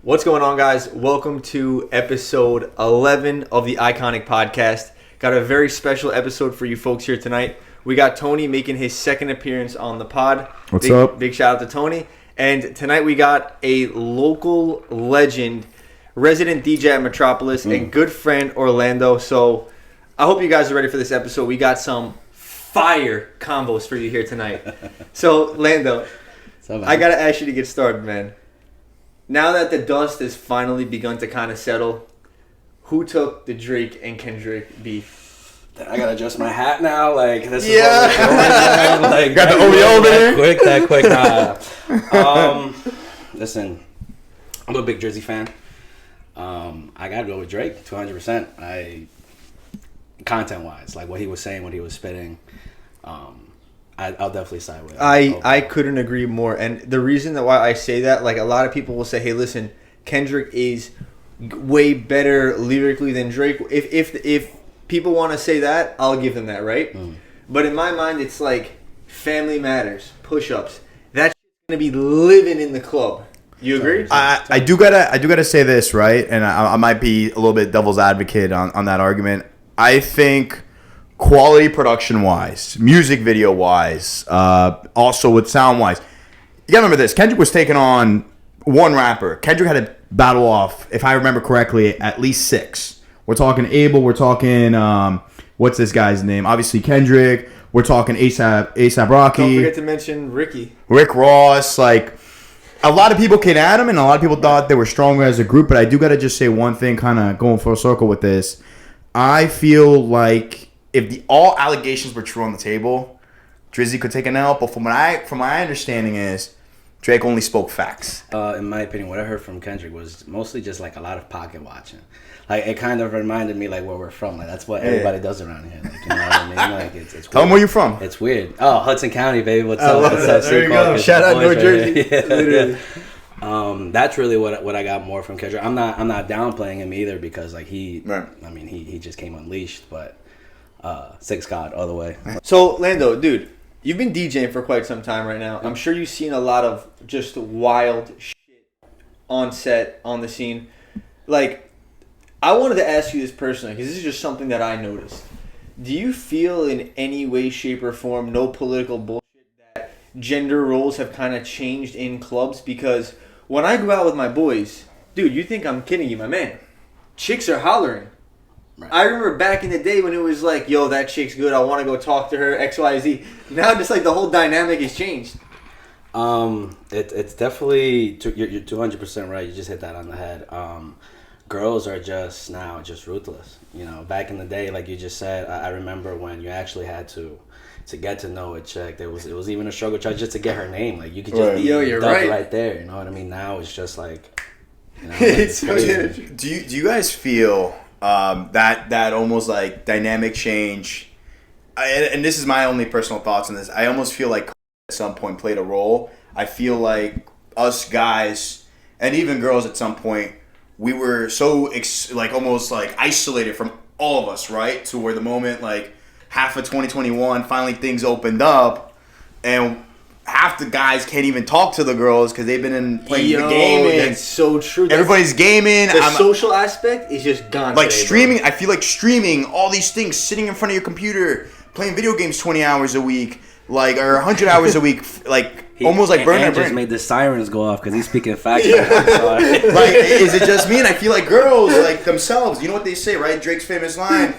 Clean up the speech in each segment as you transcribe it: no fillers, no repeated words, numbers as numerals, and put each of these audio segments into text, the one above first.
What's going on, guys? Welcome to episode 11 of the iKONIC podcast. Got a very special episode for you folks here tonight. We got Tony making his second appearance on the pod. What's up? Big shout out to Tony. And tonight we got a local legend, resident DJ at Metropolis, and good friend Orlando. So I hope you guys are ready for this episode. We got some fire combos for you here tonight. So, Lando, I got to ask you to get started, man. Now that the dust has finally begun to kind of settle, who took the Drake and Kendrick beef? I gotta adjust my hat now. Like this is Yeah. what we're doing. Like, Got the OVO there? That quick. Nah. Listen, I'm a big Drizzy fan. I gotta go with Drake, 200%. Content wise, like what he was saying, what he was spitting. I'll definitely side with him. I couldn't agree more. And the reason that why I say that, like a lot of people will say, hey, listen, Kendrick is way better lyrically than Drake. If people want to say that, I'll give them that, right? But in my mind, it's like Family Matters, push-ups. That's going to be living in the club. You agree? I do gotta say this, right? And I might be a little bit devil's advocate on that argument. I think quality production wise, music video wise, also with sound wise, you gotta remember this. Kendrick was taking on one rapper. Kendrick had to battle off, if I remember correctly, at least 6. We're talking Abel. We're talking what's this guy's name? Obviously Kendrick. We're talking ASAP Rocky. Don't forget to mention Rick Ross. Like a lot of people came at him, and a lot of people thought they were stronger as a group. But I do gotta just say one thing, kind of going full circle with this. I feel like if all allegations were true on the table, Drizzy could take an L. But from my understanding is, Drake only spoke facts. In my opinion, what I heard from Kendrick was mostly just like a lot of pocket watching. Like it kind of reminded me like where we're from. Like that's what everybody does around here. Like, you know what I mean? Like it's weird. Tell them where you're from. It's weird. Oh, Hudson County, baby. What's up? What's up? There you go. Shout out New Jersey. Yeah. Literally. That's really what I got more from Kendrick. I'm not downplaying him either because like he just came unleashed, but 6 God all the way. So Lando, dude, you've been DJing for quite some time right now. I'm sure you've seen a lot of just wild shit on set, on the scene. Like, I wanted to ask you this personally because this is just something that I noticed. Do you feel in any way, shape, or form, no political bullshit, that gender roles have kind of changed in clubs? Because when I go out with my boys, dude, you think I'm kidding you, my man. Chicks are hollering. Right. I remember back in the day when it was like, yo, that chick's good, I want to go talk to her, XYZ. Now just like the whole dynamic has changed. It's definitely, you're 200% right. You just hit that on the head. Girls are just now just ruthless. You know, back in the day, like you just said, I remember when you actually had to get to know a chick. It was even a struggle just to get her name. Like you could just be right there. You know what I mean? Now it's just like, you know, it's crazy. Do you guys feel that almost like dynamic change? And this is my only personal thoughts on this. I almost feel like at some point played a role. I feel like us guys and even girls at some point, we were so almost like isolated from all of us, right? To where the moment like half of 2021 finally things opened up, and half the guys can't even talk to the girls because they've been playing the gaming. That's so true. Everybody's gaming. The social aspect is just gone. Like today, streaming, bro. I feel like streaming all these things, sitting in front of your computer, playing video games 20 hours a week, like or 100 hours a week, like almost like burning. Just made the sirens go off because he's speaking facts. Like, is it just me? And I feel like girls, like themselves, you know what they say, right? Drake's famous line,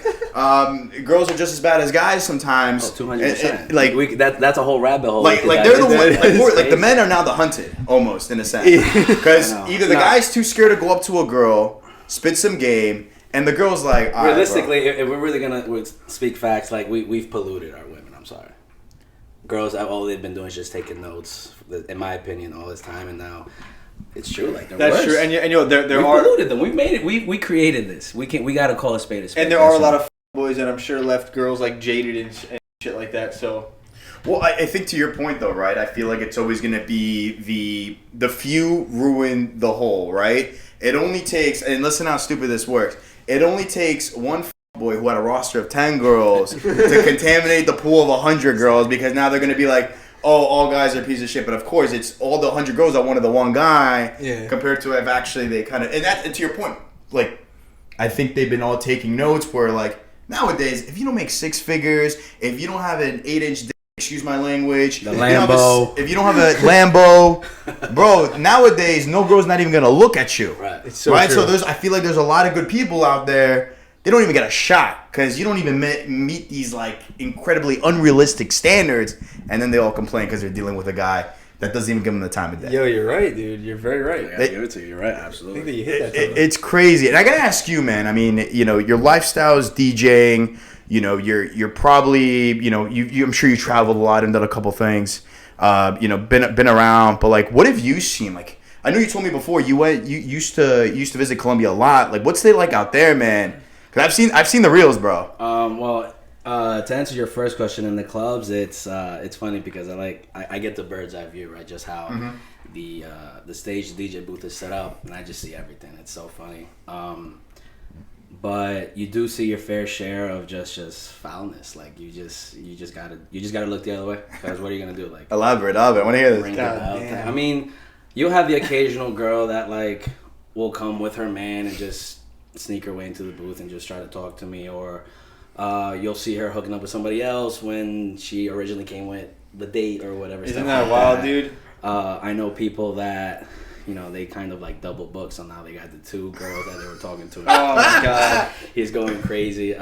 girls are just as bad as guys sometimes. 200%. Like that's a whole rabbit hole. Like they're the ones, like the men are now the hunted, almost, in a sense. Because either the guy's too scared to go up to a girl, spit some game, and the girl's like, all realistically, right, if we're really gonna speak facts, like we've polluted our women. I'm sorry. Girls, all they've been doing is just taking notes, in my opinion, all this time, and now it's true. Like that's worse. True, and you know there we are polluted them. We made it. We created this. We got to call a spade a spade. And there are a lot of boys that I'm sure left girls like jaded and shit like that. So, well, I think to your point though, right? I feel like it's always gonna be the few ruin the whole, right? It only takes, and listen how stupid this works. It only takes one boy who had a roster of 10 girls to contaminate the pool of 100 girls, because now they're going to be like, oh, all guys are pieces of shit. But of course, it's all the 100 girls that wanted the one guy. Yeah. Compared to if actually they kind of and to your point, like I think they've been all taking notes where like nowadays if you don't make six figures, if you don't have an 8-inch dick, excuse my language, the Lambo, if you don't have a Lambo, bro, nowadays no girl's not even gonna look at you. Right. It's so right. true. So I feel like there's a lot of good people out there. They don't even get a shot because you don't even meet these like incredibly unrealistic standards, and then they all complain because they're dealing with a guy that doesn't even give them the time of day. Yo, you're right, dude. You're very right. I gotta give it to you. You're right. Absolutely. I think that you hit that. It's crazy, and I gotta ask you, man. I mean, you know, your lifestyle is DJing. You know, you're probably, you know, I'm sure you traveled a lot and done a couple things. You know, been around, but like, what have you seen? Like, I know you told me before you used to visit Colombia a lot. Like, what's it like out there, man? Because I've seen the reels, bro. Well, to answer your first question, in the clubs, it's funny because I get the bird's eye view, right? Just how the stage DJ booth is set up, and I just see everything. It's so funny. But you do see your fair share of just foulness. Like you just gotta look the other way. Because what are you gonna do? Like Elaborate. I want to hear this. ring the bell. I mean, you'll have the occasional girl that like will come with her man and just sneak her way into the booth and just try to talk to me, or you'll see her hooking up with somebody else when she originally came with the date or whatever. Isn't that wild, dude? I know people that, you know, they kind of like double book, so now they got the two girls that they were talking to. Oh my god, he's going crazy.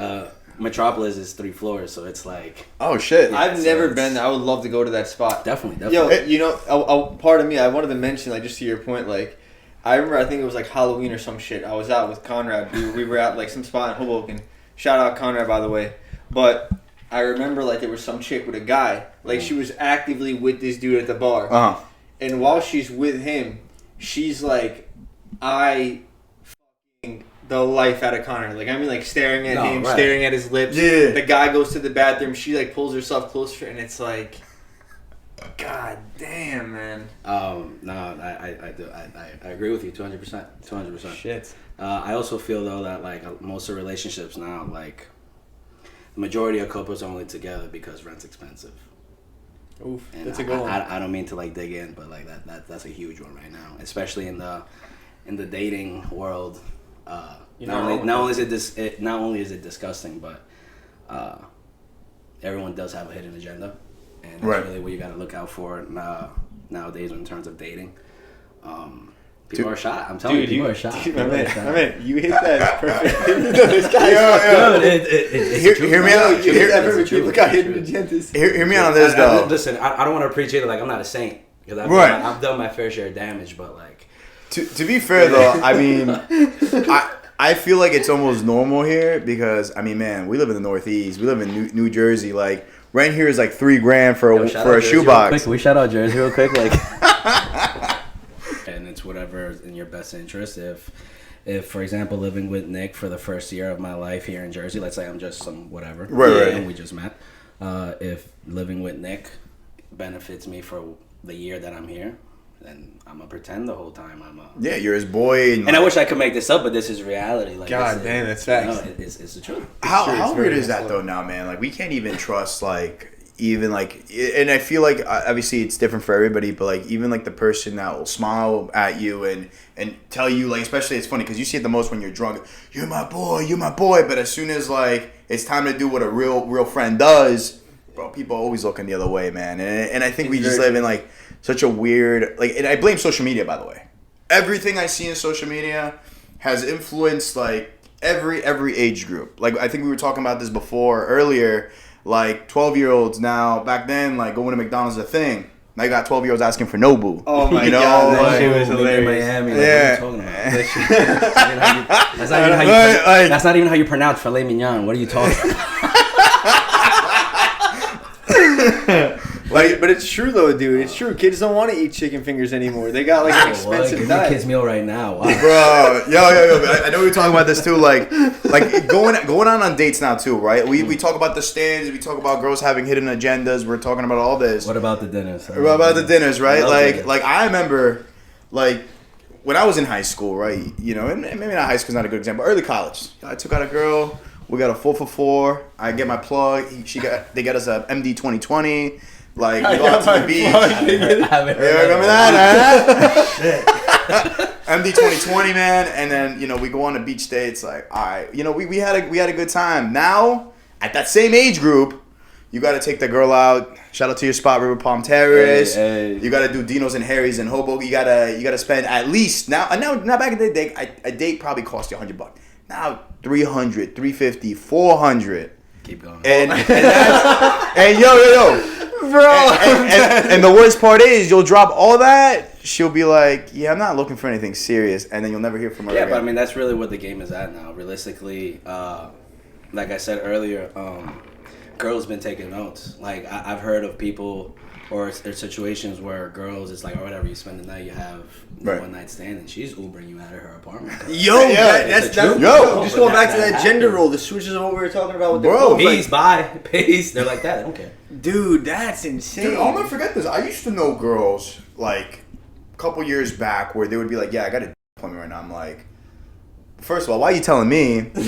Metropolis is 3 floors, so it's like, oh shit. I've never been there. I would love to go to that spot. definitely. Yo, you know, part of me, I wanted to mention, like, just to your point, like, I remember, I think it was like Halloween or some shit. I was out with Conrad. We were at like some spot in Hoboken. Shout out Conrad, by the way. But I remember like there was some chick with a guy. Like she was actively with this dude at the bar. Uh-huh. And while she's with him, she's like, the life out of Connor. Like, I mean, like staring at him, right. staring at his lips. Yeah. The guy goes to the bathroom. She like pulls herself closer, and it's like, God damn, man. No, I do. I agree with you 200%. Shit. I also feel though that like most of relationships now, like the majority of couples are only together because rent's expensive. Oof, And that's a good one. I don't mean to like dig in, but like that's a huge one right now, especially in the dating not only is it disgusting, but everyone does have a hidden agenda, and that's right. really what you got to look out for nowadays in terms of dating. People are shot. I'm telling you, people are shot. Dude, I mean, you hit that perfect. This guy's Hear me out. People got hidden agendas. Hear me out on this though. Listen, I don't want to preach it like I'm not a saint, because I've done my fair share of damage, but like to be fair though, I mean, I feel like it's almost normal here because I mean, man, we live in the Northeast. We live in New Jersey. Like rent here is like $3,000 for a shoebox. We shout out Jersey real quick, like. And it's whatever in your best interest. If for example, living with Nick for the first year of my life here in Jersey, let's say I'm just some whatever, right. And we just met. If living with Nick benefits me for the year that I'm here, then I'm gonna pretend the whole time Yeah, you're his boy. And I wish I could make this up, but this is reality. Like, God damn, that's facts. It's the truth. How weird is that though now, man? Like we can't even trust and I feel like obviously it's different for everybody, but like even like the person that will smile at you and tell you, like, especially it's funny because you see it the most when you're drunk. You're my boy, but as soon as like it's time to do what a real friend does, bro, people always looking the other way, man. And I think we just live in like such a weird and I blame social media, by the way. Everything I see in social media has influenced like every age group. Like I think we were talking about this earlier. Like 12-year-olds now, back then, like going to McDonald's is a thing. Now you got 12-year-olds asking for Nobu. Oh my god, that shit was hilarious. Miami, yeah. What are you talking about? That's not even how you pronounce filet mignon. What are you talking about? Like, but it's true though, dude. It's true. Kids don't want to eat chicken fingers anymore. They got like an expensive Give diet. me a kid's meal right now, wow. Bro. Yo. I know we were talking about this too. Like going on dates now too, right? We talk about the stands. We talk about girls having hidden agendas. We're talking about all this. What about the dinners? What about the dinners, right? Dinners. Like I remember, like when I was in high school, right? You know, and maybe not high school is not a good example. Early college, I took out a girl. We got a 4 for $4. I get my plug. They got us a MD 2020. Like, we go out to the beach. I Remember that? Shit. MD 2020, man. And then, we go on a beach day. It's like, all right. We had a good time. Now, at that same age group, you got to take the girl out. Shout out to your spot, River Palm Terrace. Hey. You got to do Dino's and Harry's and Hoboken. You gotta spend at least now back in the day, a date probably cost you $100. Now $300, $350, $400. Keep going. And yo, Bro. And the worst part is you'll drop all that. She'll be like, yeah, I'm not looking for anything serious, and then you'll never hear from her again. But I mean, that's really what the game is at now. Realistically, like I said earlier, girls been taking notes. Like I've heard of people or situations where girls, it's like, or whatever, you spend the night, you have one night stand, and she's Ubering you out of her apartment. That's just going back to that gender role, the switches of what we were talking about with the girls. Peace, bye, peace. They're like that. I don't care. Dude, that's insane. Dude, I'll never forget this. I used to know girls like a couple years back where they would be like, yeah, I got a appointment right now. I'm like, first of all, why are you telling me? But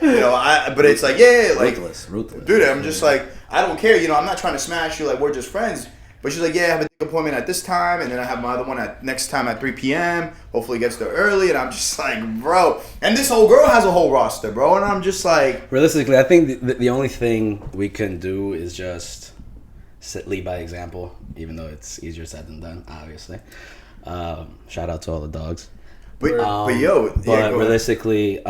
it's like, yeah, like, ruthless. Dude, I'm just like, I don't care. I'm not trying to smash you. Like, we're just friends. But she's like, yeah, I have a appointment at this time, and then I have my other one at next time at 3 p.m. Hopefully, it gets there early, and I'm just like, bro. And this whole girl has a whole roster, bro, and I'm just like, realistically, I think the only thing we can do is just lead by example, even though it's easier said than done, obviously. Shout out to all the dogs. But realistically,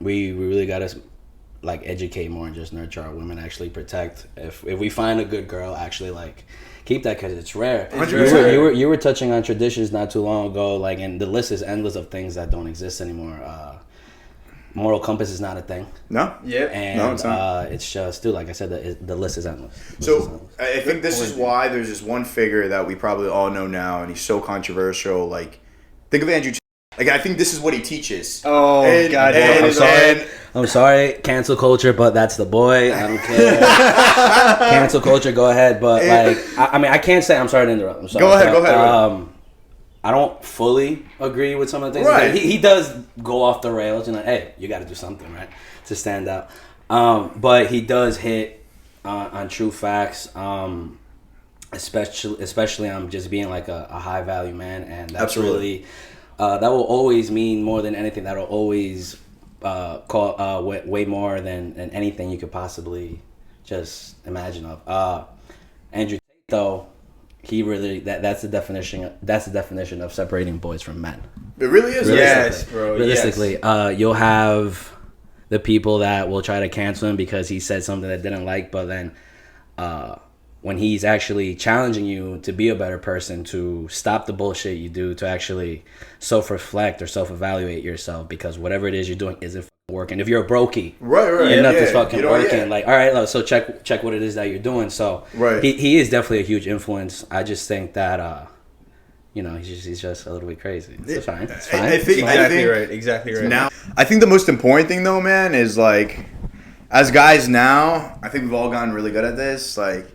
we really gotta like educate more and just nurture our women. Actually protect. If we find a good girl, actually like keep that because it's rare. You were touching on traditions not too long ago, like, and the list is endless of things that don't exist anymore. Moral compass is not a thing. No. Yeah. And no, it's not. It's just, dude, like I said, the list is endless. I think this is why there's this one figure that we probably all know now, and he's so controversial. Like, think of Andrew. Like, I think this is what he teaches. Oh, God. I'm sorry, cancel culture, but that's the boy. I don't care. Cancel culture, go ahead. But, I mean, I can't say, I'm sorry to interrupt. I'm sorry. Go ahead. I don't fully agree with some of the things. Right. He does go off the rails. Hey, you got to do something, right, to stand out. But he does hit on true facts, especially on just being like a high value man. And that's really... that will always mean more than anything. That'll always call way more than anything you could possibly just imagine of. Andrew Tate, though, he really that's the definition. That's the definition of separating boys from men. It really is. Yes, bro. Realistically, you'll have the people that will try to cancel him because he said something that didn't like, but then when he's actually challenging you to be a better person, to stop the bullshit you do, to actually self-reflect or self-evaluate yourself, because whatever it is you're doing isn't working. If you're a brokey, right, and nothing's fucking working, like, all right, so check what it is that you're doing. So he is definitely a huge influence. I just think that he's just a little bit crazy. It's fine. It's fine. I think Exactly right. Now, I think the most important thing though, man, is like, as guys now, I think we've all gotten really good at this, like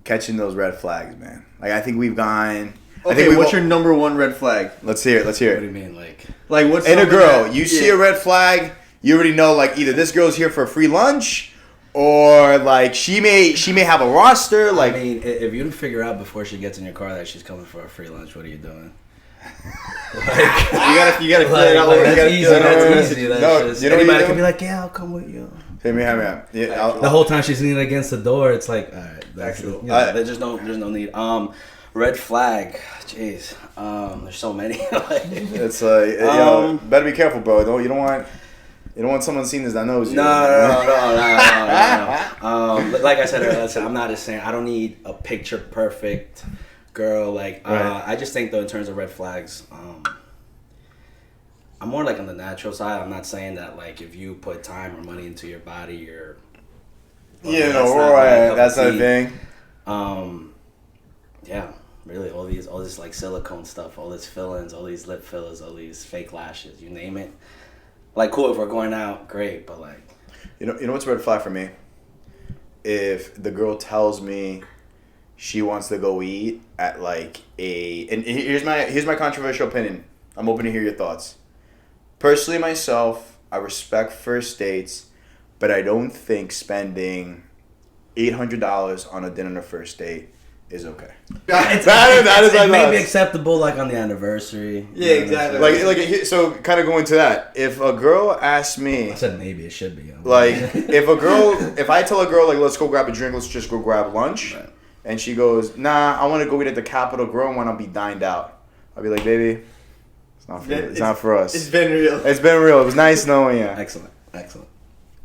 catching those red flags, man. Like, I think we've gone. Okay, what's your number one red flag? Let's hear it. What do you mean, like what's in a girl? You see a red flag, you already know, like, either this girl's here for a free lunch, or like she may have a roster. Like, I mean, if you didn't figure out before she gets in your car that she's coming for a free lunch, what are you doing? You gotta clear it out. That's easy. That's easy. No, anybody can be like, yeah, I'll come with you. Hit me up. Yeah, the whole time she's leaning against the door, it's like, all right, there's no need. Red flag, jeez. There's so many. It's like, better be careful, bro. You don't want someone seeing this that knows you. No. Like I said earlier, I'm not just saying I don't need a picture perfect girl. Like, I just think though, in terms of red flags, I'm more like on the natural side. I'm not saying that like if you put time or money into your body, you're. That's not a thing. Yeah, really, all this like silicone stuff, all this fillings, all these lip fillers, all these fake lashes, you name it. Like, cool, if we're going out, great, but like. You know what's a red flag for me? If the girl tells me she wants to go eat at like and here's my controversial opinion. I'm open to hear your thoughts. Personally, myself, I respect first dates, but I don't think spending $800 on a dinner on a first date is okay. It may be acceptable, like on the anniversary. Yeah, exactly. So kind of going to that. If a girl asks me, I said maybe it should be. like, if I tell a girl like, let's go grab a drink, let's just go grab lunch, Right. and she goes, nah, I want to go eat at the Capitol Grill and want to be dined out. I'll be like, baby, it's not for you. It's not for us. It's been real. It's been real. It was nice knowing you. Excellent.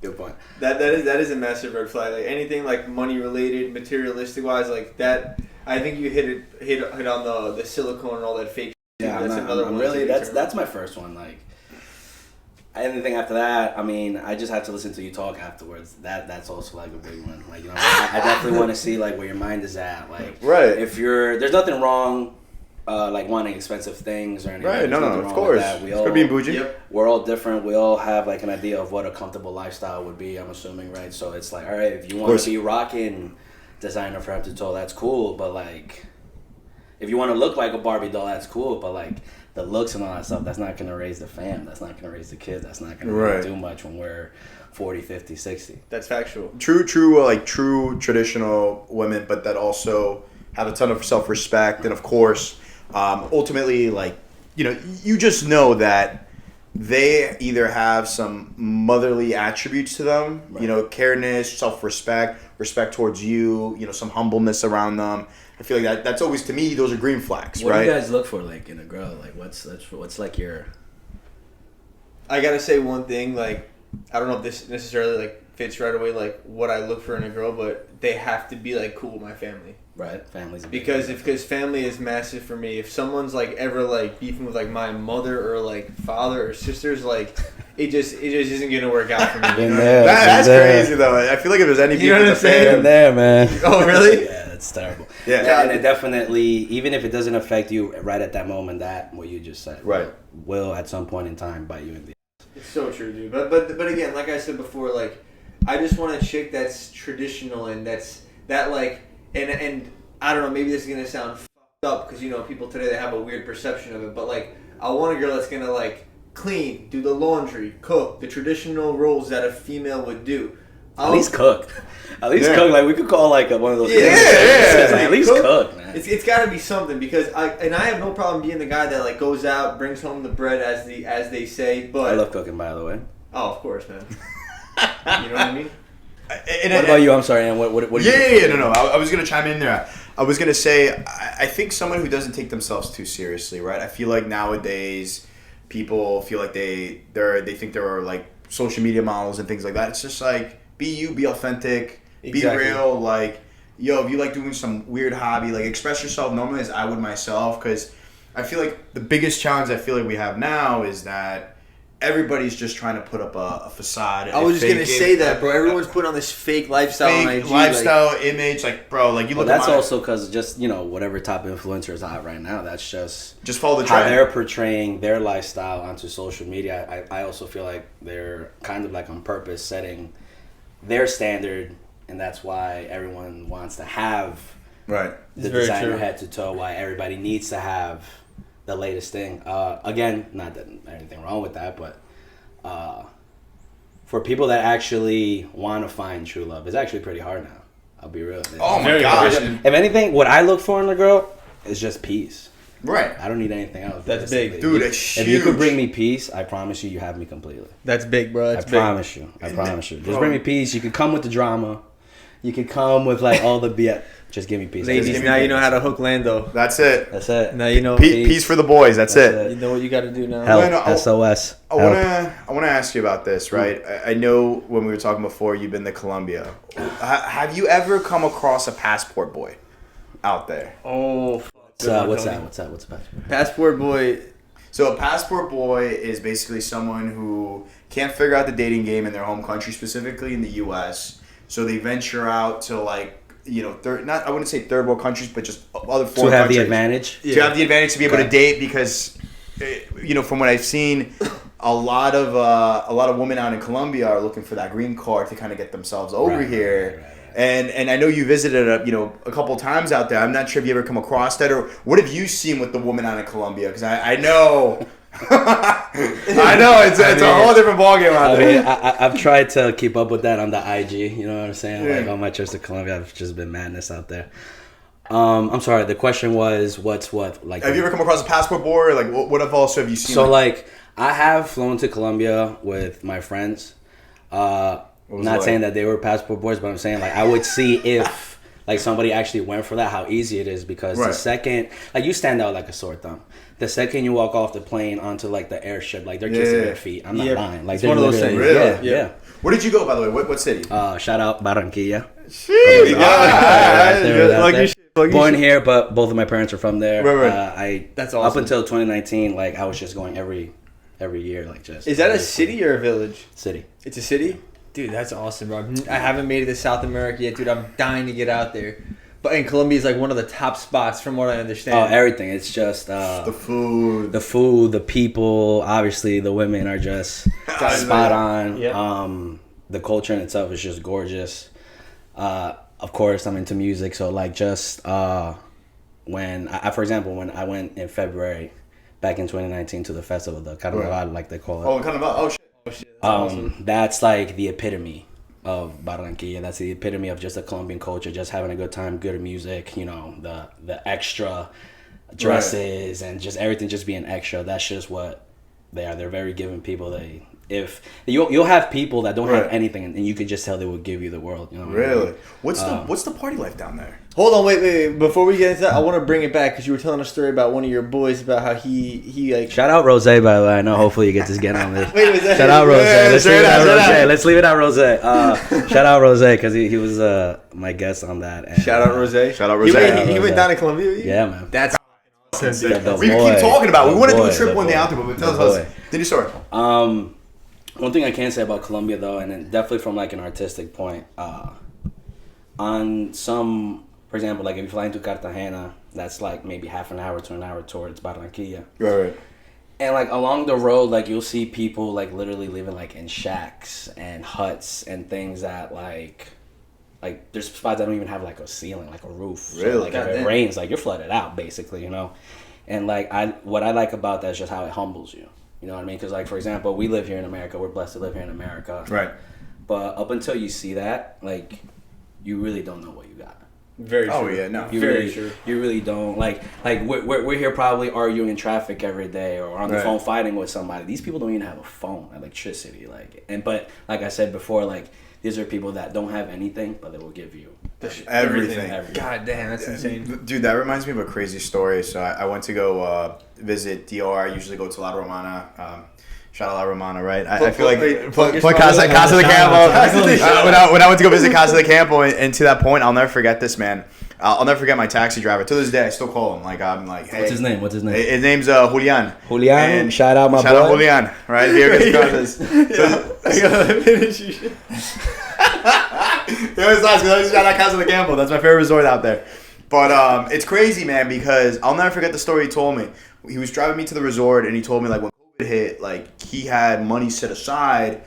Good point. That is a massive red flag. Like anything like money related, materialistic wise, like that. I think you hit on the silicone and all that fake. Yeah, that's another one. Really, that's my first one. Like anything after that, I mean, I just have to listen to you talk afterwards. That's also like a big one. Like, you know, I definitely want to see like where your mind is at. Like, right. If there's nothing wrong. Like wanting expensive things or anything. Right, no, of course. It's good being bougie. Yep. We're all different. We all have like an idea of what a comfortable lifestyle would be, I'm assuming, right? So it's like, all right, if you want to be rocking designer from head to toe, that's cool. But like, if you want to look like a Barbie doll, that's cool. But like, the looks and all that stuff, that's not going to raise the fam. That's not going to raise the kids. That's not going to really do much when we're 40, 50, 60. That's factual. True traditional women, but that also have a ton of self-respect. And of course, ultimately, like, you know, you just know that they either have some motherly attributes to them, you know, careness, self-respect, respect towards you, you know, some humbleness around them. I feel like that's always, to me, those are green flags, what right? What do you guys look for, like, in a girl? Like, what's like your... I gotta say one thing, like, I don't know if this necessarily, like, fits right away, like, what I look for in a girl, but they have to be, like, cool with my family. Right, family's because family is massive for me. If someone's like ever like beefing with like my mother or like father or sisters, like it just isn't gonna work out for me. That's crazy though. I feel like if there's any people in the saying there, man. Oh really? Yeah, that's terrible. Yeah, and it definitely, even if it doesn't affect you right at that moment, that what you just said, right, will at some point in time bite you in the. It's so true, dude. But again, like I said before, like I just want a chick that's traditional and that like. And I don't know, maybe this is going to sound fucked up because, you know, people today, they have a weird perception of it. But, like, I want a girl that's going to, like, clean, do the laundry, cook, the traditional roles that a female would do. At least cook. At least cook. Like, we could call, like, one of those... Yeah. Like, at least cook, man. It's got to be something because I have no problem being the guy that, like, goes out, brings home the bread, as they say, but... I love cooking, by the way. Oh, of course, man. You know what I mean? What about you? I'm sorry, and what do you no. I was gonna chime in there. I was gonna say I think someone who doesn't take themselves too seriously, right? I feel like nowadays people feel like they think they're like social media models and things like that. It's just like be you, be authentic, be real. Like, yo, if you like doing some weird hobby, like express yourself normally as I would myself. Because I feel like the biggest challenge I feel like we have now is that everybody's just trying to put up a facade. I was just going to say that, bro. Everyone's putting on this fake lifestyle on IG. Lifestyle, image. Like, bro, like you look at that's also because just, you know, whatever top influencer is out right now, that's just follow the trend. How they're portraying their lifestyle onto social media. I also feel like they're kind of like on purpose setting their standard, and that's why everyone wants to have the designer head to toe, why everybody needs to have the latest thing. Again, not that anything wrong with that, but for people that actually want to find true love, it's actually pretty hard now. I'll be real. Oh my gosh! If anything, what I look for in a girl is just peace. Right. I don't need anything else. That's big, dude. It's huge. If you could bring me peace, I promise you have me completely. That's big, bro. I promise you. Just bring me peace. You could come with the drama. You could come with like all the BS. Just give me peace. Ladies, now you know how to hook Lando. That's it. That's it. Now you know peace for the boys. That's it. You know what you got to do now. Help. SOS. I wanna ask you about this, right? I know when we were talking before, you've been to Colombia. Have you ever come across a passport boy out there? Oh, what's that? What's a passport? Passport boy. So a passport boy is basically someone who can't figure out the dating game in their home country, specifically in the U.S. So they venture out to like, you know, I wouldn't say third world countries, but just other foreign countries. To have the advantage? To have the advantage to be able to date because, you know, from what I've seen, a lot of women out in Colombia are looking for that green card to kind of get themselves over here. Right. And I know you visited a couple times out there. I'm not sure if you ever come across that, or what have you seen with the woman out in Colombia? Because I know I know it's a whole different ballgame out there. I've tried to keep up with that on the IG. You know what I'm saying? Yeah. Like on my trips to Colombia, I've just been madness out there. I'm sorry. The question was, what's what? Like, Have you ever come across a passport board? Like, what have you seen? So like, I have flown to Colombia with my friends. Not saying that they were passport boys, but I'm saying like I would see if like somebody actually went for that, how easy it is, because the second like you stand out like a sore thumb. The second you walk off the plane onto like the airship, like they're kissing their feet. I'm not lying. Like it's one of those things. Really? Yeah. Where did you go, by the way? What city? Shout out Barancia. Born here, but both of my parents are from there. Right. That's awesome. Up until 2019, like I was just going every year, like just. Is that a city or a village? City. It's a city? Dude, that's awesome, bro. I haven't made it to South America yet, dude. I'm dying to get out there. But in Colombia is like one of the top spots from what I understand. Oh, everything. It's just the food. The people, obviously the women are just spot on. Yep. The culture in itself is just gorgeous. Of course, I'm into music, so like just when for example, when I went in February back in 2019 to the festival, the Carnaval, like they call it. Oh, Carnaval. Oh shit. That's awesome. That's like the epitome of Barranquilla. That's the epitome of just the Colombian culture, just having a good time, good music, you know, the extra dresses and just everything just being extra. That's just what they are. They're very giving people. If you'll have people that don't have anything, and you can just tell they will give you the world. You know. Really? What's the party life down there? Hold on, wait. Before we get into that, I want to bring it back because you were telling a story about one of your boys about how he like. Shout out Rose, by the way. I know. Hopefully you get this again on this. Wait, was that? Shout out Rose. Let's leave it at Rose. Shout out Rose because he was my guest on that. And, Shout out Rose. He went down to Colombia with you? Yeah, man. That's awesome. We keep talking about it. We want to do a trip one day out there, but tell us. Did you start? One thing I can say about Colombia, though, and then definitely from like an artistic point, on some, for example, like if you're flying to Cartagena, that's like maybe half an hour to an hour towards Barranquilla. Right. And like along the road, like you'll see people like literally living like in shacks and huts and things that like there's spots that don't even have like a ceiling, like a roof. Really? So, like if it rains, like you're flooded out basically, you know. And like what I like about that is just how it humbles you. You know what I mean? Because, like, for example, we live here in America. We're blessed to live here in America. Right. But up until you see that, like, you really don't know what you got. Very true. Oh, yeah, no. Very true. You really don't. Like we're here probably arguing in traffic every day or on the phone fighting with somebody. These people don't even have a phone, electricity. But like I said before, like, these are people that don't have anything, but they will give you everything. God damn, that's insane. Dude, that reminds me of a crazy story. So I went to go visit DR. I usually go to La Romana. Shout out La Romana, right? I feel like Casa de Campo. When I went to go visit Casa de Campo, and to that point, I'll never forget this, man. I'll never forget my taxi driver. To this day, I still call him. Like, I'm like, hey. What's his name? His name's Julian. And shout out my boy. Shout out Julian. Right here gets Casas. I gotta finish you. It was nice because I just shout out Casa de Campo. That's my favorite resort out there. But it's crazy, man, because I'll never forget the story he told me. He was driving me to the resort, and he told me, like, when COVID hit, like, he had money set aside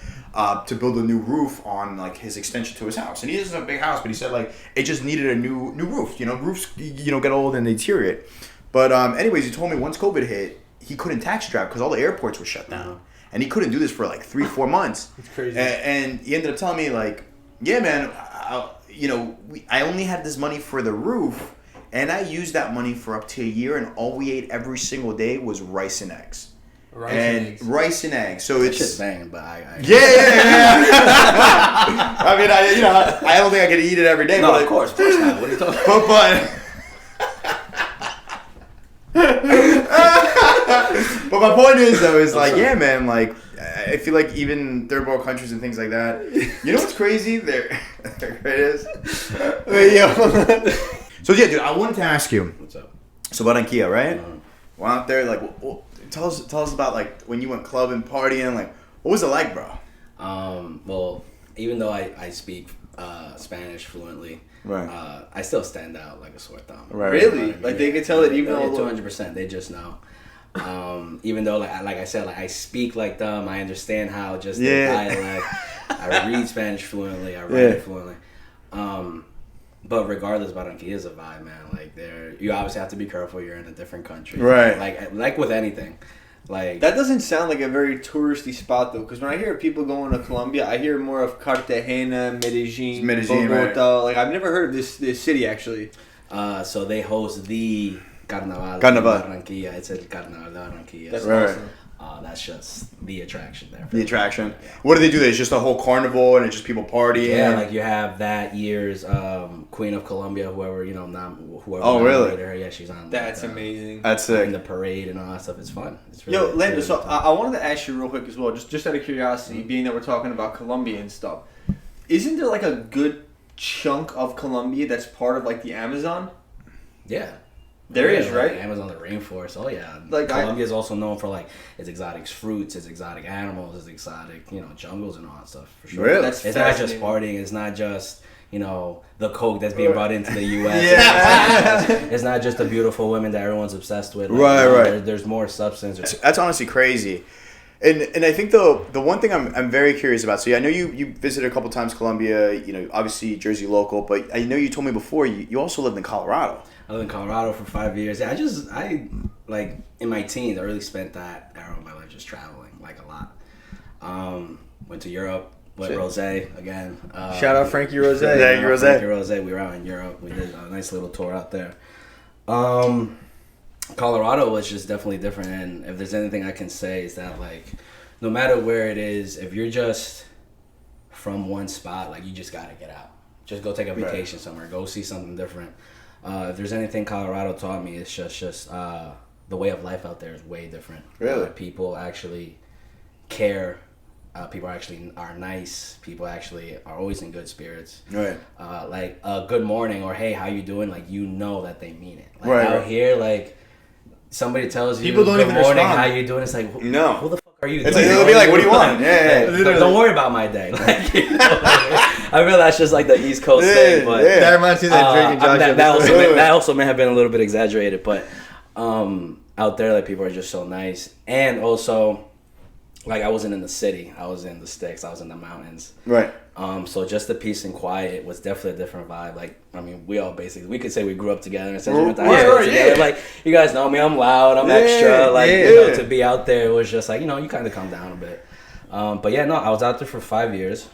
to build a new roof on, like, his extension to his house. And he has a big house, but he said, like, it just needed a new roof. You know, roofs, get old and they deteriorate. But anyways, he told me once COVID hit, he couldn't taxi drive because all the airports were shut down. And he couldn't do this for, like, 3-4 months. It's crazy. And he ended up telling me, like, yeah, man, I only had this money for the roof, and I used that money for up to a year, and all we ate every single day was rice and eggs. Rice and eggs. So it's shit's banging, but I yeah. I mean, I don't think I could eat it every day. No, but of course not. What are you talking about? But my point is, though, is like, yeah, man, like, I feel like even third world countries and things like that. You know what's crazy? There it is. So yeah, dude, I wanted to ask you. What's up? So Barranquilla, right? Went out there, like, tell us about, like, when you went clubbing, partying, like, what was it like, bro? Well, even though I speak Spanish fluently, right? I still stand out like a sore thumb. Right. Really? You know what I mean? Like, they can tell that even though 200%, they just know. Even though, like I said, like I speak like them, I understand how just the dialect. I read Spanish fluently. I write it fluently. But regardless, Barancia is a vibe, man. Like you obviously have to be careful. You're in a different country, right? Like with anything, Like that doesn't sound like a very touristy spot though, because when I hear of people going to Colombia, I hear more of Cartagena, Medellin, Bogota. Right. Like I've never heard of this city actually. So they host the Carnaval. Barancia. It's a Carnaval de Barranquilla. That's awesome. That's just the attraction there. The attraction. Yeah. What do they do? It's just a whole carnival and it's just people partying. Yeah, like you have that year's Queen of Colombia, whoever whoever. Oh, really? Her. Yeah, she's on. That's amazing. That's sick. In the parade and all that stuff. It's fun. It's really, Yo, Landon. So I wanted to ask you real quick as well, just out of curiosity, being that we're talking about Colombia and stuff. Isn't there like a good chunk of Colombia that's part of like the Amazon? Yeah. There is, right? Like Amazon, the rainforest. Oh yeah. Like Colombia is also known for like its exotic fruits, its exotic animals, its exotic jungles and all that stuff. For sure. Really? It's not just partying. It's not just the coke that's being brought into the U.S. Yeah. It's not just the beautiful women that everyone's obsessed with. Like, right. There's more substance. That's honestly crazy. And I think the one thing I'm very curious about. So I know you visited a couple times Colombia. Obviously Jersey local, but I know you told me before you also lived in Colorado. I lived in Colorado for 5 years. Yeah, I like in my teens, I really spent that era of my life just traveling, like a lot. Went to Europe, went Rose again. Shout out Frankie Rose. Frankie Rose. We were out in Europe. We did a nice little tour out there. Colorado was just definitely different, and if there's anything I can say is that like, no matter where it is, if you're just from one spot, like you just gotta get out. Just go take a vacation somewhere. Go see something different. If there's anything Colorado taught me, it's just the way of life out there is way different. Really? People actually care. People actually are nice. People actually are always in good spirits. Right. Like good morning or hey, how you doing? Like that they mean it. Like out here, like somebody tells you people don't good even morning, respond. how you doing? It's like no. Who the fuck are you? It's like they'll be like, what do you want? Yeah. Don't worry about my day. Like, I realize that's just like the East Coast thing, but that reminds me of that Drake and Josh. That also may have been a little bit exaggerated, but out there, like people are just so nice, and also, like I wasn't in the city, I was in the sticks, I was in the mountains, right? So just the peace and quiet was definitely a different vibe. Like I mean, we could say we grew up together and since we went to high school together. Like you guys know me, I'm loud, I'm extra. Like to be out there, it was just like you kind of calm down a bit. But yeah, no, I was out there for 5 years.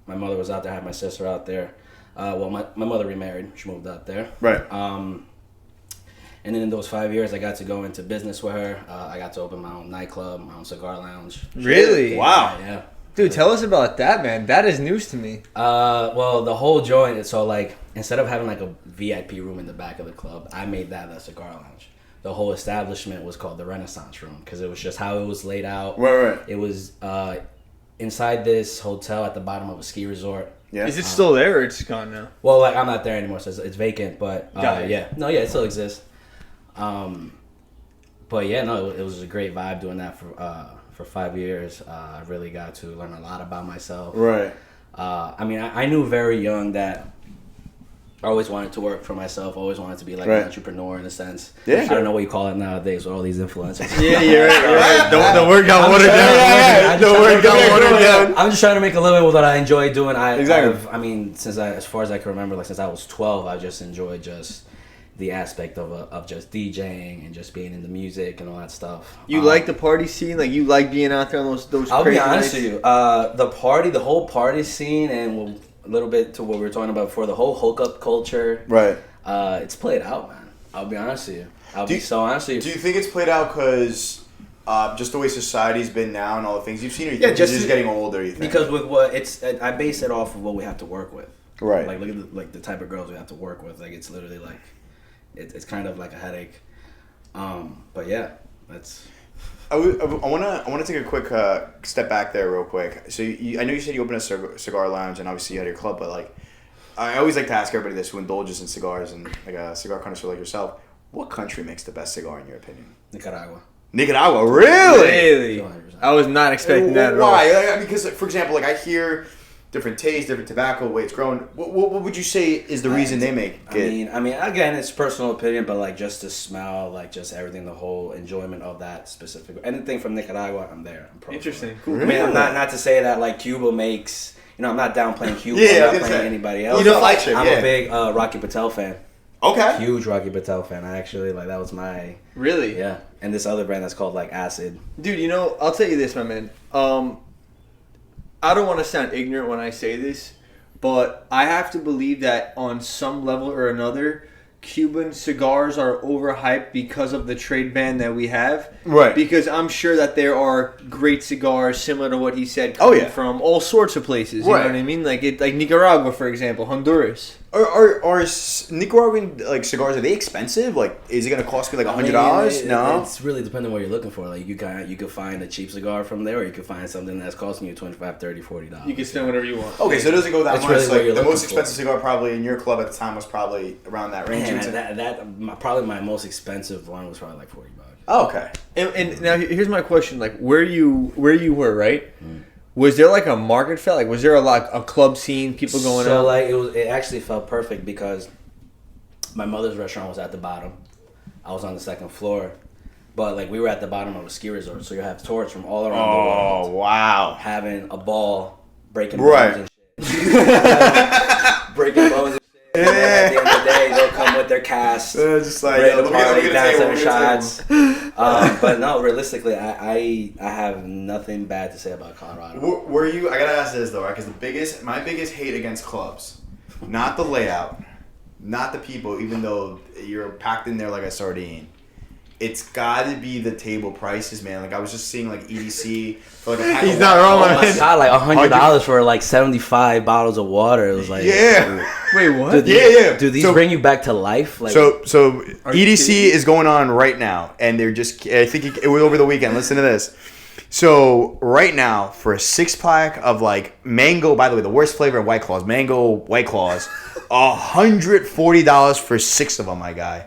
My mother was out there. I had my sister out there. Well, my mother remarried. She moved out there. Right. And then in those 5 years, I got to go into business with her. I got to open my own nightclub, my own cigar lounge. Really? Wow. Yeah. Dude, tell us about that, man. That is news to me. Well, the whole joint, so like, instead of having like a VIP room in the back of the club, I made that a cigar lounge. The whole establishment was called the Renaissance Room because it was just how it was laid out. Right. It was inside this hotel at the bottom of a ski resort. Yeah. Is it still there or it's gone now? Well, like I'm not there anymore, so it's vacant. But it still exists. But yeah, no, it was a great vibe doing that for 5 years. I really got to learn a lot about myself. Right. I mean, I knew very young that I always wanted to work for myself. Always wanted to be like an entrepreneur in a sense. Yeah. I don't know what you call it nowadays with all these influencers. Yeah, you're right. The word got watered down. The word got watered down. I'm just trying to make a living with what I enjoy doing. Exactly. I mean, as far as I can remember, like since I was 12, I just enjoyed just the aspect of just DJing and just being into music and all that stuff. You like the party scene? Like you like being out there on those I'll crazy be honest nights? with you. The whole party scene and a little bit to what we were talking about before, the whole hookup culture. Right. It's played out, man. I'll be honest with you. I'll be so honest with you. Do you think it's played out because just the way society's been now and all the things you've seen, or you think just getting older? You think? Because with I base it off of what we have to work with. Right. Like look at the type of girls we have to work with. Like it's literally like, it's kind of like a headache. But yeah, that's. I want to take a quick step back there real quick. So I know you said you opened a cigar lounge and obviously you had your club, but like I always like to ask everybody this who indulges in cigars and like a cigar connoisseur like yourself, what country makes the best cigar in your opinion? Nicaragua. Nicaragua, really? Really? 200%. I was not expecting that at all. Why? Because for example, like I hear different tastes, different tobacco, the way it's grown. What would you say is the reason they make it? I mean, again, it's personal opinion, but like just the smell, like just everything, the whole enjoyment of that specific. Anything from Nicaragua, I'm there. I'm pro. Interesting. Cool. I mean, I'm not to say that like Cuba makes. I'm not downplaying Cuba. Yeah, I'm not playing anybody else. I'm a big Rocky Patel fan. Okay. Huge Rocky Patel fan. I actually like that was my Really? yeah. And this other brand that's called like Acid. Dude, you know, I'll tell you this, my man. I don't want to sound ignorant when I say this, but I have to believe that on some level or another, Cuban cigars are overhyped because of the trade ban that we have. Right. Because I'm sure that there are great cigars similar to what he said coming from all sorts of places. You know what I mean? Like Nicaragua, for example, Honduras. Are Nicaraguan like cigars, are they expensive? Like, is it gonna cost me like $100? No, it's really depending on what you're looking for. Like you could find a cheap cigar from there, or you could find something that's costing you $25, $30, $40. You can spend whatever you want. Okay, so it doesn't go that That's much. really Like the most expensive cigar probably in your club at the time was probably around that range. Probably my most expensive one was probably like $40. Oh, okay. And now here's my question: like where you were, right? Was there like a market felt? Like was there a club scene, people going out? So like it actually felt perfect because my mother's restaurant was at the bottom. I was on the second floor, but like we were at the bottom of a ski resort, so you have tourists from all around the world. Oh wow! Having a ball, breaking bones and shit. Breaking bones and shit. And at the end of the day, they'll come with their cast. Just like ready to look at party, dance, table, shots. But no, realistically, I have nothing bad to say about Colorado. Were you? I gotta ask this though, right? Because my biggest hate against clubs, not the layout, not the people. Even though you're packed in there like a sardine, it's got to be the table prices, man. Like I was just seeing like EDC for like a pack. He's not wrong. Oh my god, like $100 for like 75 bottles of water. It was like Wait, what? Dude, Yeah. Do these bring you back to life? Like, so EDC is going on right now, and they're just. I think it was over the weekend. Listen to this. So right now, for a 6-pack of like mango, by the way, the worst flavor of White Claws, mango White Claws, $140 for 6 of them, my guy.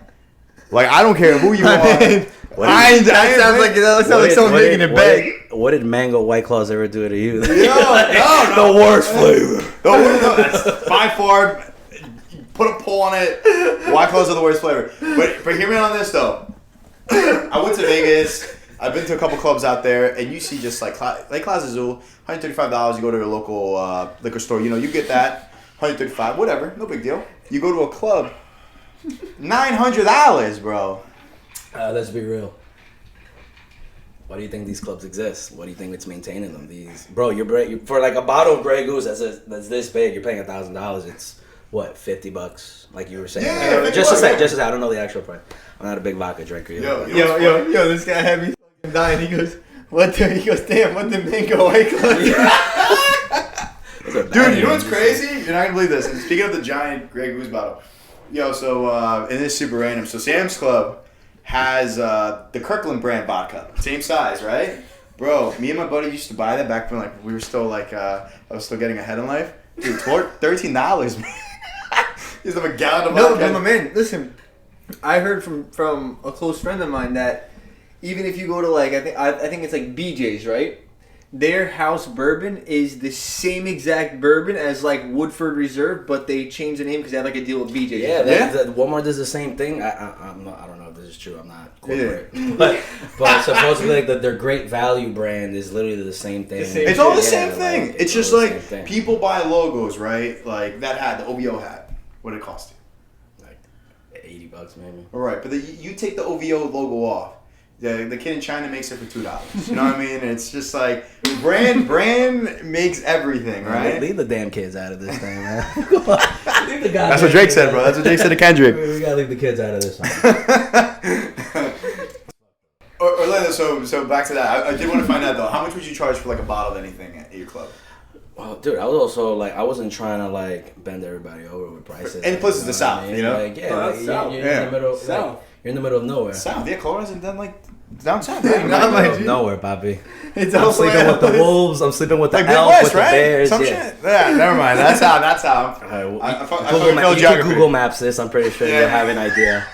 Like I don't care who you are. That sounds like someone making it beg. What did mango White Claws ever do to you? No. The worst flavor. That's by far. Put a poll on it. White Claws are the worst flavor. But hear me on this though. I went to Vegas. I've been to a couple clubs out there, and you see just like Class Azul, $135. You go to a local liquor store. You know, you get that $135, whatever, no big deal. You go to a club, $900, bro. Let's be real. Why do you think these clubs exist? What do you think it's maintaining them? You're for like a bottle of Grey Goose that's this big, you're paying $1,000. It's what, $50? Like you were saying. Yeah, just to say, I don't know the actual price. I'm not a big vodka drinker. Yo, this guy had me fucking dying. He goes, damn, what the mango White Claws? Dude, you know what's crazy? You're not gonna believe this. And speaking of the giant Grey Goose bottle, so and this is super random. So Sam's Club has the Kirkland brand vodka, same size, right? Bro, me and my buddy used to buy that back when like we were still like I was still getting ahead in life. Dude, $13, man. He's have a gallon of vodka. No, but my man, listen. I heard from a close friend of mine that even if you go to like I think it's like BJ's, right? Their house bourbon is the same exact bourbon as like Woodford Reserve, but they changed the name because they had like a deal with BJ's. Yeah, Walmart does the same thing. I don't know if this is true. I'm not corporate, but supposedly like their Great Value brand is literally the same thing. It's all the same thing. Like, it's just like people buy logos, right? Like that hat, the OVO hat. What did it cost you? Like $80 maybe. All right, but you take the OVO logo off. The kid in China makes it for $2. You know what I mean? And it's just like brand makes everything, right? Leave the damn kids out of this thing, man. Leave the guys. That's what Drake said, bro. That's what Drake said to Kendrick. We gotta leave the kids out of this. Orlando, so back to that. I did want to find out though. How much would you charge for like a bottle of anything at your club? Well, dude, I was also like, I wasn't trying to like bend everybody over with prices. And plus, it's the South, you know. Like, yeah, South. You're in the middle. South. Like, you're in the middle of nowhere. South, yeah, Colorado's and then like down south. Right? Not like nowhere, Papi. I'm sleeping with the wolves. I'm sleeping with the like elk, Midwest, with right? the bears. Some yeah. shit. Yeah, never mind. That's how. You can Google Maps this. I'm pretty sure you'll have an idea.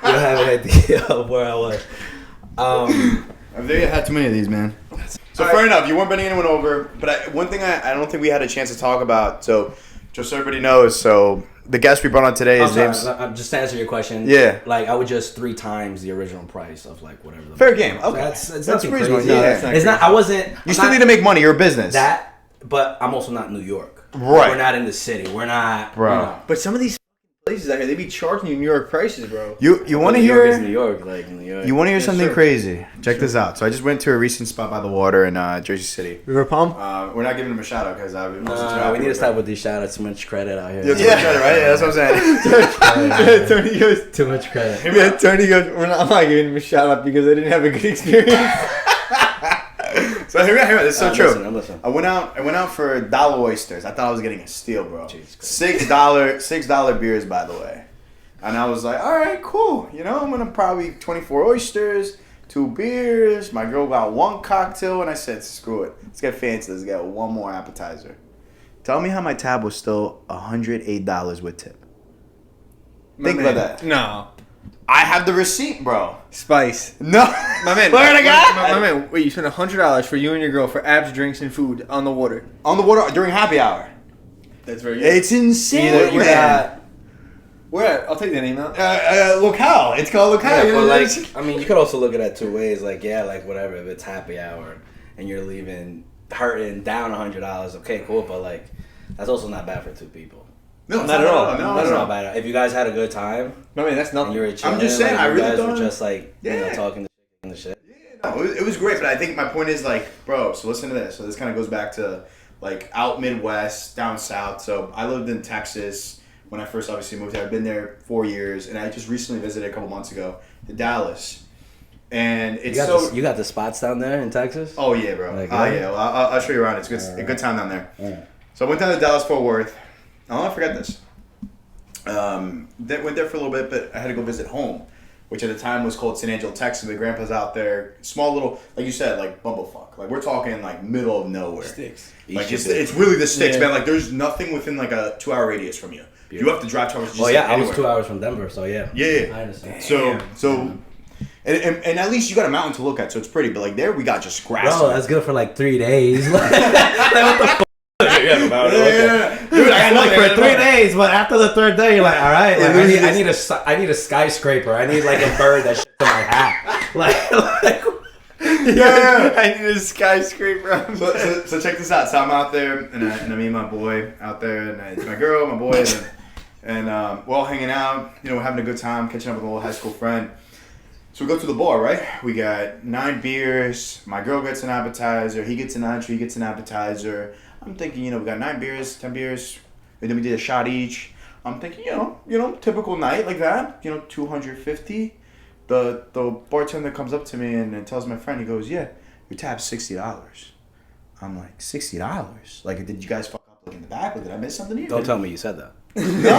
You'll have an idea of where I was. I've had too many of these, man. So fair enough, you weren't bending anyone over, but one thing I don't think we had a chance to talk about. So just so everybody knows, so the guest we brought on today is James. Just to answer your question. Yeah. Like I would just 3 times the original price of like whatever. Fair game. Okay. That's nothing reasonable. crazy. Yeah. It's not. I wasn't. You still need to make money. You're a business. That, but I'm also not New York. Right. We're not in the city. We're not. Bro. You know. But some of these places out here. They be charging you New York prices, bro. You want to New York is hear? New York, like New York. You want to hear Yes, something sir. crazy? Check this out. So I just went to a recent spot by the water in Jersey City. River Palm. We're not giving them a shout out because I've been. Nah, we need to stop with these shout outs. Too much credit out here. Yeah, too much credit, right? Yeah, that's what I'm saying. Tony goes. Too much credit. Yeah, Tony goes. I'm not giving him a shout out because I didn't have a good experience. So hear me out. This is so true. I'm listening. I went out for dollar oysters. I thought I was getting a steal, bro. Jesus Christ. $6 beers, by the way. And I was like, all right, cool. You know, I'm gonna probably 24 oysters, 2 beers. My girl got 1 cocktail, and I said, screw it. Let's get fancy. Let's get 1 more appetizer. Tell me how my tab was still $108 with tip. Think about that. No. I have the receipt, bro. Spice. No, My man. Where I got? My man. Wait, you spent $100 for you and your girl for abs, drinks, and food on the water. On the water during happy hour. That's very. It's insane, Either you man. got. Where at? I'll take that name out. Locale. It's called Locale. Yeah, but like, I mean, you could also look at it 2 ways. Like, yeah, like whatever. If it's happy hour and you're leaving hurting down $100, okay, cool. But like, that's also not bad for 2 people. No, it's Not at all. No, That's no. not bad. If you guys had a good time My man, that's and nothing. you were chilling, I'm just saying, like, I you really guys don't- were just like, you know, Yeah. talking the shit. No, it was great, but I think my point is like, bro. So listen to this. So this kind of goes back to like out Midwest, down south. So I lived in Texas when I first obviously moved here. I've been there 4 years, and I just recently visited a couple months ago to Dallas, and it's You got the spots down there in Texas? Oh yeah, bro. Like, Oh yeah? yeah. Well, I'll show you around. It's good. A good time down there. So I went down to Dallas Fort Worth. I'll never forget this. Went there for a little bit, but I had to go visit home, which at the time was called San Angelo, Texas. My grandpa's out there, small little, like you said, like bumblefuck. Like we're talking like middle of nowhere. Sticks. Like East it's really the sticks, Yeah. man. Like there's nothing within like a 2-hour radius from you. You have to drive 2 hours. Just Oh yeah, like, I was anywhere. 2 hours from Denver, so yeah. Yeah. I understand. So, and at least you got a mountain to look at, so it's pretty. But like there, we got just grass. Bro, that's good for like 3 days. Like, what the fuck? Dude, I got Like nothing. for 3 days, but after the 3rd day, you're like, all right, like, Yeah, I need a skyscraper. I need like a bird that shits in my hat. Like Yeah. I need a skyscraper. So check this out. So I'm out there, and I meet my boy out there, and it's my girl, my boy, and we're all hanging out. You know, we're having a good time, catching up with an old high school friend. So we go to the bar, right? We got 9 beers. My girl gets an appetizer. He gets an entree. He gets an appetizer. I'm thinking, you know, we got 9 beers, 10 beers, and then we did a shot each. I'm thinking, you know, typical night like that. You know, 250. The bartender comes up to me and tells my friend, he goes, yeah, your tab's $60. I'm like, $60? Like, did you guys fuck up like in the back? Like, did I miss something here? don't tell me you said that. No,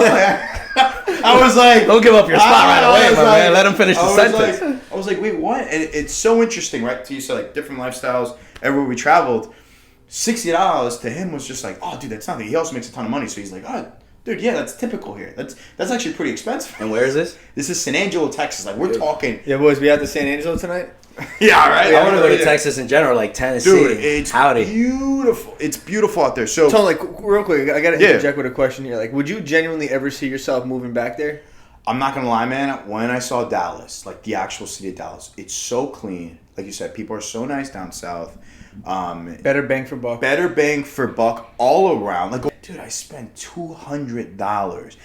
I was like, Don't give up your spot right away, was my man. Let him finish the sentence. I was like, wait, what? And it's so interesting, right? To you said like different lifestyles. Everywhere we traveled, $60 to him was just like, oh, dude, that's nothing. He also makes a ton of money, so he's like, oh, dude, yeah, that's typical here. That's actually pretty expensive. And where is this? This is San Angelo, Texas. Like we're talking. Yeah, boys, we out to San Angelo tonight? Yeah, right. I want to go to Yeah. Texas in general, like Tennessee. Dude, it's Howdy. beautiful. It's beautiful out there. So Tone, like, real quick, I gotta Yeah. interject with a question here. Like, would you genuinely ever see yourself moving back there? I'm not gonna lie, man. When I saw Dallas, like the actual city of Dallas, it's so clean. Like you said, people are so nice down south. Better bang for buck. Better bang for buck all around. Like, dude, I spent $200.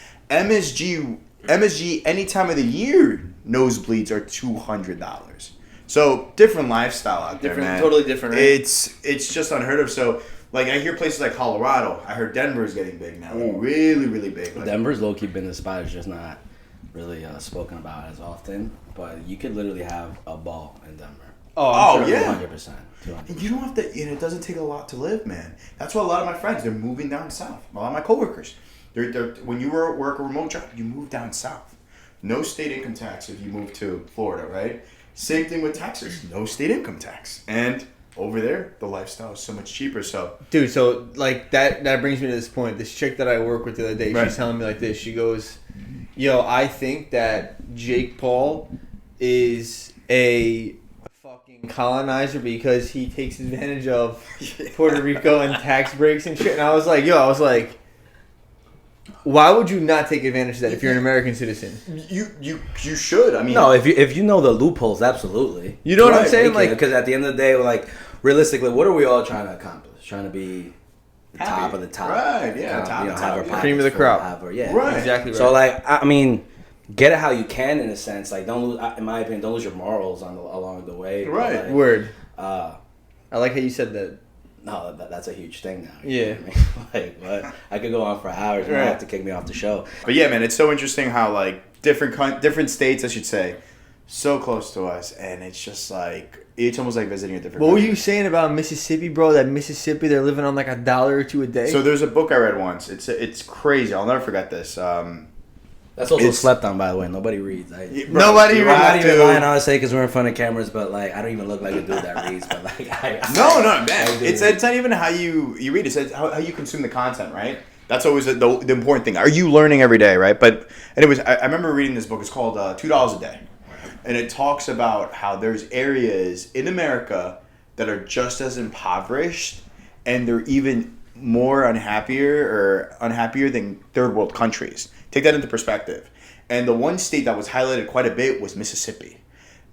MSG any time of the year, nosebleeds are $200. So different lifestyle out there, man. Totally different, right? It's just unheard of. So like I hear places like Colorado. I heard Denver's getting big now, like really, really big. Like, Denver's low key been the spot. It's just not really spoken about as often. But you could literally have a ball in Denver. Oh, yeah. 200%. And you don't have to, it doesn't take a lot to live, man. That's why a lot of my friends, they're moving down south. A lot of my coworkers, they're when you work a remote job, you move down south. No state income tax if you move to Florida, right? Same thing with Texas, no state income tax. And over there, the lifestyle is so much cheaper, so. Dude, so, like, that brings me to this point. This chick that I work with the other day, Right. she's telling me like this. She goes, yo, I think that Jake Paul is a fucking colonizer because he takes advantage of Puerto Rico and tax breaks and shit. And I was like, why would you not take advantage of that if you're an American citizen? You should. I mean, No, if you know the loopholes, absolutely. You know what I'm Right, saying? Like, because at the end of the day, like realistically, what are we all trying to accomplish? Trying to be top of the top. Right, yeah. Top of the top. Have her Cream of the pockets full, crop. have her- yeah. Right. Exactly right. So, like, I mean, get it how you can in a sense. Like, don't lose, in my opinion, don't lose your morals along the way. But, Right. like, Word. I like how you said that. No, that's a huge thing now. Yeah. Like, what? I could go on for hours. You Right. have to kick me off the show. But yeah, man, it's so interesting how like different states, I should say, so close to us, and it's just like it's almost like visiting a different. What were country. you saying about Mississippi, bro? That Mississippi, they're living on like $1 or $2 a day. So there's a book I read once. It's crazy. I'll never forget this. That's also It's- slept on, by the way. Nobody reads. Nobody I'm not reads. even lying, honestly, because we're in front of cameras, but like I don't even look like a dude that reads. But like, No, man. I do. It's not even how you read. It's how you consume the content, right? That's always the important thing. Are you learning every day, right? But anyways, I remember reading this book. It's called $2 a Day, and it talks about how there's areas in America that are just as impoverished, and they're even more unhappier than third world countries. Take that into perspective. And the one state that was highlighted quite a bit was Mississippi.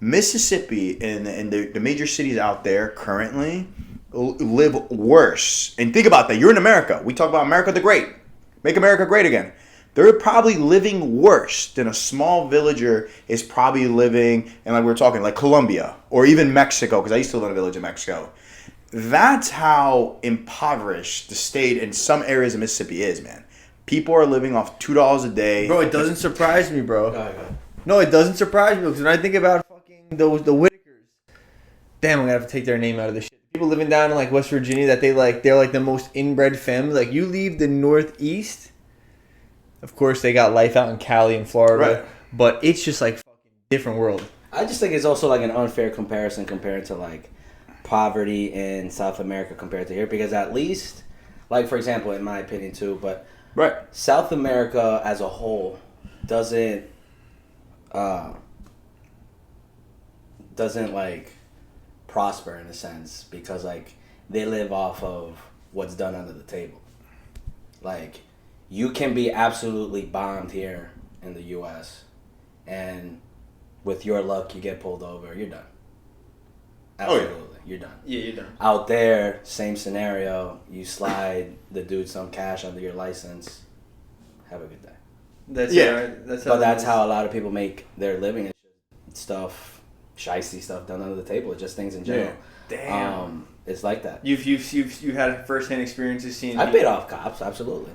Mississippi and the major cities out there currently live worse. And think about that. You're in America. We talk about America the Great. Make America great again. They're probably living worse than a small villager is probably living, and like we were talking, like Colombia or even Mexico, because I used to live in a village in Mexico. That's how impoverished the state in some areas of Mississippi is, man. People are living off $2 a day. Bro, it doesn't surprise me, bro. Go ahead. No, it doesn't surprise me because when I think about fucking the Whiutakers, damn, I'm gonna have to take their name out of this shit. People living down in like West Virginia they're like the most inbred family. Like you leave the Northeast, of course they got life out in Cali and Florida, Right. but it's just like fucking different world. I just think it's also like an unfair comparison compared to like poverty in South America compared to here, because at least, like for example, in my opinion too, but Right. South America as a whole doesn't like prosper in a sense because like they live off of what's done under the table. Like you can be absolutely bombed here in the US and with your luck you get pulled over, you're done. Oh, yeah. Absolutely. You're done. Yeah, you're done. Out there, same scenario. You slide the dude some cash under your license. Have a good day. That's Yeah. right. That's But that's how a lot of people make their living and stuff, shiesty stuff done under the table. Just things in general. Damn. It's like that. You've had first-hand experiences seeing. I paid off cops, absolutely.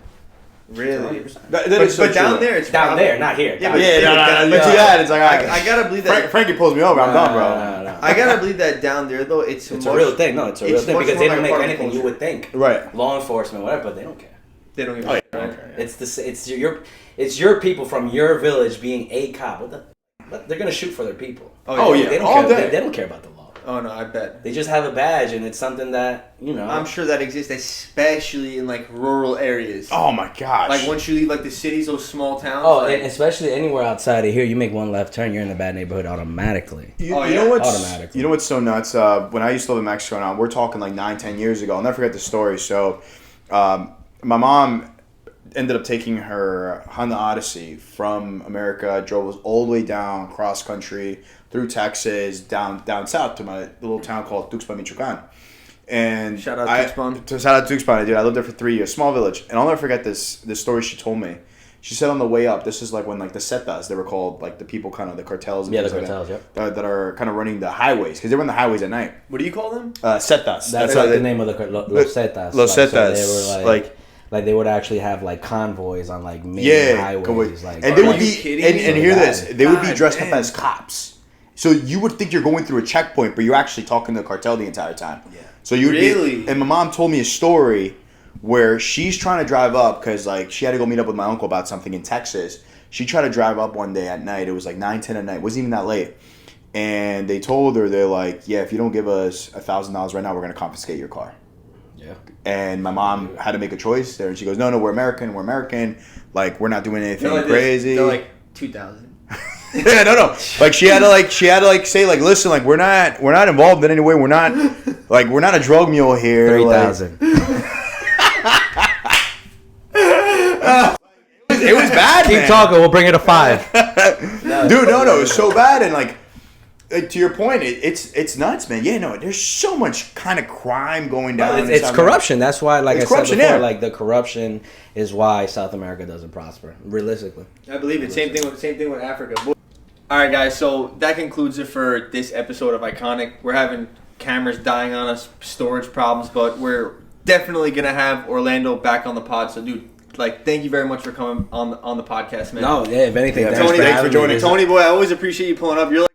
Really. 100%. That is so But down true. there, it's Down probably- there, not here. Yeah, Down but there. Yeah, Yeah, but to that, it's like I gotta believe that. Frankie pulls me over. I'm done, bro. No. I gotta believe that down there though, it's It's much, a real thing. No, it's a real it's thing much because more they don't like make part of anything you culture. would think. Right. Law enforcement, whatever, but they don't care. They don't even. Oh, yeah. They don't care. It's your people from your village being a cop. But they're gonna shoot for their people. Oh, yeah. They don't All care. day. They don't care about the law. Oh no, I bet. They just have a badge, and it's something that I'm sure that exists, especially in like rural areas. Oh my gosh. Like once you leave like the cities, those small towns. Oh, like, and especially anywhere outside of here, you make one left turn, you're in the bad neighborhood automatically. You yeah. know what's Automatically. You know what's so nuts? When I used to live in Mexico, now we're talking like 9-10 years ago. I'll never forget the story. So, my mom ended up taking her Honda Odyssey from America, drove us all the way down cross country through Texas, down south to my little town called Tuxpan, Michoacan. And Shout out Tuxpan. Shout out Tuxpan, dude. I lived there for 3 years, small village, and I'll never forget this story she told me. She said on the way up, this is like when like the Zetas, they were called like the people, kind of the cartels. And Yeah, the things like cartels, that, that are kind of running the highways because they run the highways at night. what do you call them? Zetas. That's like the name of the Los Zetas. Los Like, so Zetas, they were like they would actually have like convoys on like main yeah, highways. Like, and they would Are be you kidding and, me? and hear this, they would be God dressed damn. up as cops. So you would think you're going through a checkpoint, but you're actually talking to the cartel the entire time. Yeah. So you would Really? be, and my mom told me a story where she's trying to drive up because like she had to go meet up with my uncle about something in Texas. She tried to drive up one day at night. It was like 9-10 at night. It wasn't even that late. And they told her, they're like, yeah, if you don't give us $1,000 right now, we're going to confiscate your car. yeah. And my mom had to make a choice there. And she goes, no, we're American. We're American. Like, we're not doing anything They're like crazy. They're like 2,000. Yeah, no. Like she had to say like, listen, like we're not involved in any way. We're not a drug mule here. 3,000. It was bad. Keep man. talking. We'll bring it to 5. Dude. No, it was so bad, and like to your point, it's nuts, man. Yeah, no, there's so much kind of crime going down. It's corruption. That's why, like It's I said before, yeah. like the corruption is why South America doesn't prosper, realistically. I believe it. Same thing with Africa. All right, guys. So that concludes it for this episode of iKONIC. We're having cameras dying on us, storage problems, but we're definitely gonna have Orlando back on the pod. So, dude, like, thank you very much for coming on the podcast, man. No, yeah. If anything, Thanks for joining. Tony boy, I always appreciate you pulling up. You're like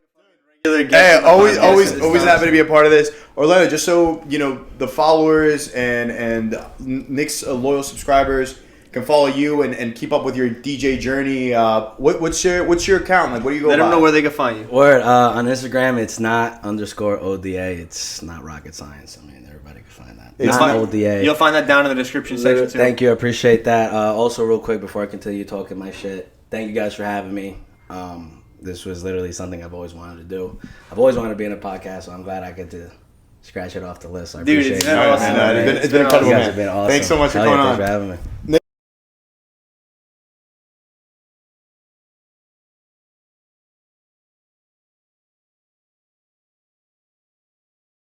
a regular Hey, guest. always happy to be a part of this. Orlando, just so you know, the followers and Nick's loyal subscribers can follow you and keep up with your DJ journey. What's your account? Like, what do you go Let by? them know where they can find you. Word, on Instagram, it's not _ODA. It's not rocket science. I mean, everybody can find that. It's not fine. ODA. You'll find that down in the description section too. Thank you. I appreciate that. Also, real quick before I continue talking my shit, thank you guys for having me. This was literally something I've always wanted to do. I've always wanted to be in a podcast, so I'm glad I get to scratch it off the list. I Dude, appreciate it's it. been awesome. It's been incredible, You guys man. have been awesome. Thanks so much for Hell yeah, coming on. thanks for having me.